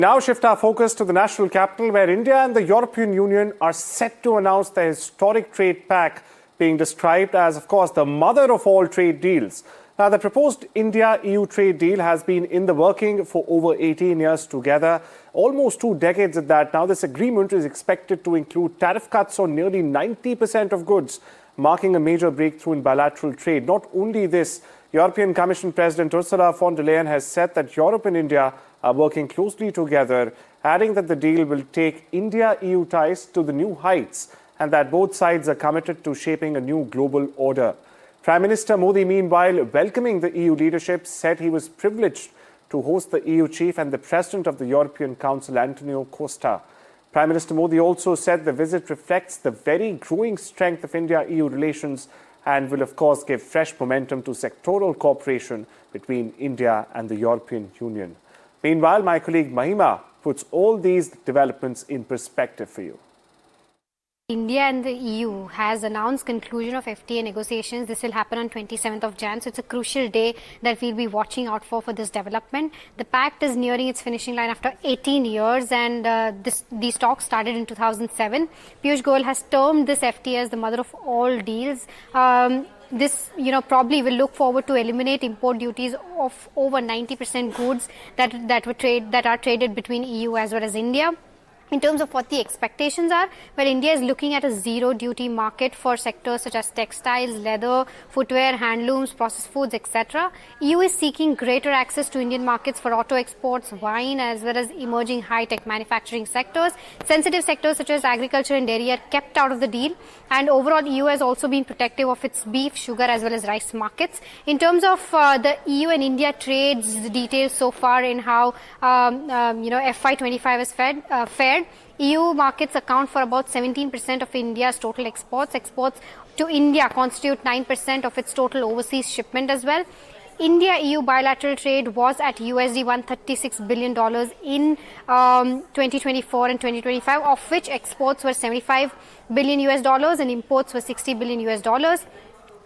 Now shift our focus to the national capital, where India and the European Union are set to announce the historic trade pact, being described as, of course, the mother of all trade deals. Now, the proposed India-EU trade deal has been in the working for over 18 years together, almost 2 decades at that. Now, this agreement is expected to include tariff cuts on nearly 90% of goods, marking a major breakthrough in bilateral trade. Not only this, European Commission President Ursula von der Leyen has said that Europe and India are working closely together, adding that the deal will take India-EU ties to the new heights and that both sides are committed to shaping a new global order. Prime Minister Modi, meanwhile, welcoming the EU leadership, said he was privileged to host the EU chief and the President of the European Council, Antonio Costa. Prime Minister Modi also said the visit reflects the very growing strength of India-EU relations and will, of course, give fresh momentum to sectoral cooperation between India and the European Union. Meanwhile, my colleague Mahima puts all these developments in perspective for you. India and the EU has announced conclusion of FTA negotiations. This will happen on 27th of Jan. So it's a crucial day that we'll be watching out for this development. The pact is nearing its finishing line after 18 years and these talks started in 2007. Piyush Goyal has termed this FTA as the mother of all deals. This, probably will look forward to eliminate import duties of over 90% goods that are traded between EU as well as India. In terms of what the expectations are, well, India is looking at a zero-duty market for sectors such as textiles, leather, footwear, handlooms, processed foods, etc. EU is seeking greater access to Indian markets for auto exports, wine, as well as emerging high-tech manufacturing sectors. Sensitive sectors such as agriculture and dairy are kept out of the deal. And overall, EU has also been protective of its beef, sugar, as well as rice markets. In terms of the EU and India trades details so far in how FY25 has fared, EU markets account for about 17% of India's total exports. Exports to India constitute 9% of its total overseas shipment as well. India-EU bilateral trade was at USD $136 billion in 2024 and 2025, of which exports were $75 billion and imports were $60 billion.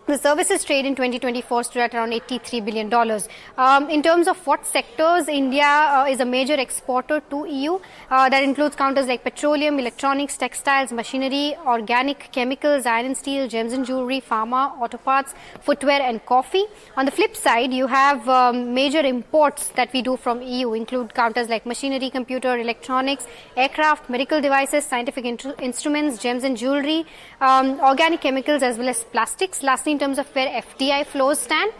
The services trade in 2024 stood at around $83 billion. In terms of what sectors, India is a major exporter to EU. That includes counters like petroleum, electronics, textiles, machinery, organic chemicals, iron and steel, gems and jewelry, pharma, auto parts, footwear and coffee. On the flip side, you have major imports that we do from EU, include counters like machinery, computer, electronics, aircraft, medical devices, scientific instruments, gems and jewelry, organic chemicals as well as plastics. Lastly, in terms of where FDI flows stand,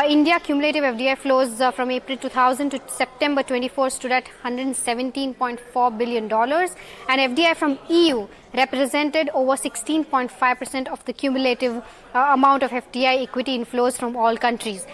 India cumulative FDI flows from April 2000 to September 24 stood at $117.4 billion, and FDI from EU represented over 16.5% of the cumulative amount of FDI equity inflows from all countries.